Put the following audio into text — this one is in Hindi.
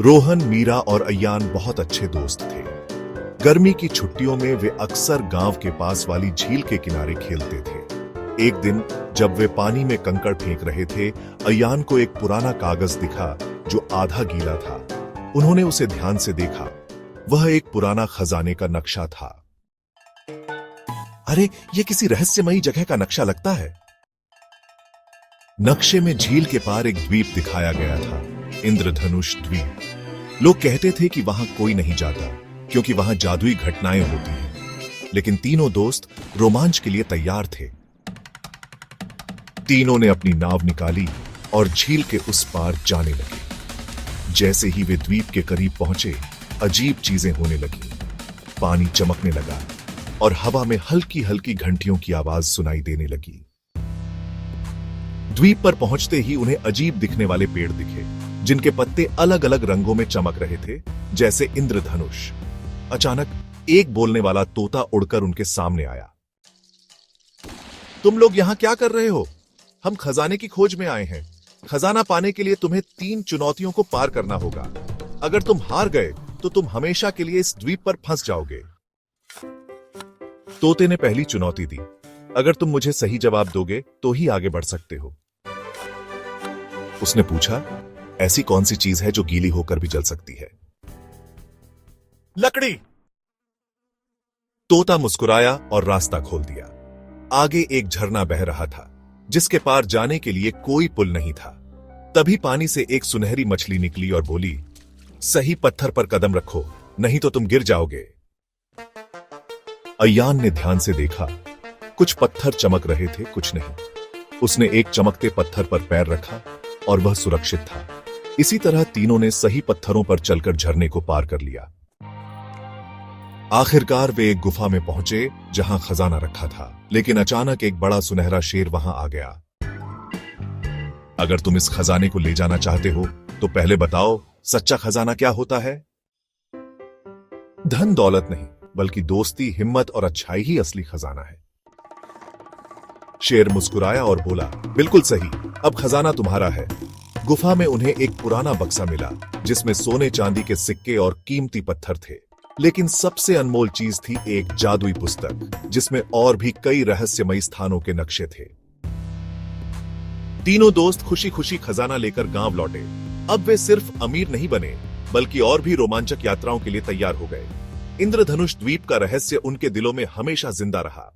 रोहन, मीरा और अय्यान बहुत अच्छे दोस्त थे। गर्मी की छुट्टियों में वे अक्सर गांव के पास वाली झील के किनारे खेलते थे। एक दिन जब वे पानी में कंकड़ फेंक रहे थे, अय्यान को एक पुराना कागज दिखा जो आधा गीला था। उन्होंने उसे ध्यान से देखा। वह एक पुराना खजाने का नक्शा था। अरे, यह किसी रहस्यमयी जगह का नक्शा लगता है। नक्शे में झील के पार एक द्वीप दिखाया गया था, इंद्रधनुष द्वीप। लोग कहते थे कि वहां कोई नहीं जाता क्योंकि वहां जादुई घटनाएं होती हैं। लेकिन तीनों दोस्त रोमांच के लिए तैयार थे। तीनों ने अपनी नाव निकाली और झील के उस पार जाने लगे। जैसे ही वे द्वीप के करीब पहुंचे, अजीब चीजें होने लगी। पानी चमकने लगा और हवा में हल्की हल्की घंटियों की आवाज सुनाई देने लगी। द्वीप पर पहुंचते ही उन्हें अजीब दिखने वाले पेड़ दिखे, जिनके पत्ते अलग अलग रंगों में चमक रहे थे, जैसे इंद्रधनुष। अचानक एक बोलने वाला तोता उड़कर उनके सामने आया। तुम लोग यहां क्या कर रहे हो? हम खजाने की खोज में आए हैं। खजाना पाने के लिए तुम्हें 3 चुनौतियों को पार करना होगा। अगर तुम हार गए तो तुम हमेशा के लिए इस द्वीप पर फंस जाओगे। तोते ने पहली चुनौती दी। अगर तुम मुझे सही जवाब दोगे तो ही आगे बढ़ सकते हो। उसने पूछा, ऐसी कौन सी चीज है जो गीली होकर भी जल सकती है? लकड़ी। तोता मुस्कुराया और रास्ता खोल दिया। आगे एक झरना बह रहा था, जिसके पार जाने के लिए कोई पुल नहीं था। तभी पानी से एक सुनहरी मछली निकली और बोली, सही पत्थर पर कदम रखो, नहीं तो तुम गिर जाओगे। अय्यान ने ध्यान से देखा। कुछ पत्थर चमक रहे थे, कुछ नहीं। उसने एक चमकते पत्थर पर पैर रखा और वह सुरक्षित था। इसी तरह तीनों ने सही पत्थरों पर चलकर झरने को पार कर लिया। आखिरकार वे एक गुफा में पहुंचे जहां खजाना रखा था, लेकिन अचानक एक बड़ा सुनहरा शेर वहां आ गया। अगर तुम इस खजाने को ले जाना चाहते हो तो पहले बताओ, सच्चा खजाना क्या होता है? धन दौलत नहीं, बल्कि दोस्ती, हिम्मत और अच्छाई ही असली खजाना है। शेर मुस्कुराया और बोला, बिल्कुल सही, अब खजाना तुम्हारा है। गुफा में उन्हें एक पुराना बक्सा मिला, जिसमें सोने चांदी के सिक्के और कीमती पत्थर थे। लेकिन सबसे अनमोल चीज थी एक जादुई पुस्तक, जिसमें और भी कई रहस्यमयी स्थानों के नक्शे थे। तीनों दोस्त खुशी खुशी खजाना लेकर गांव लौटे। अब वे सिर्फ अमीर नहीं बने, बल्कि और भी रोमांचक यात्राओं के लिए तैयार हो गए। इंद्रधनुष द्वीप का रहस्य उनके दिलों में हमेशा जिंदा रहा।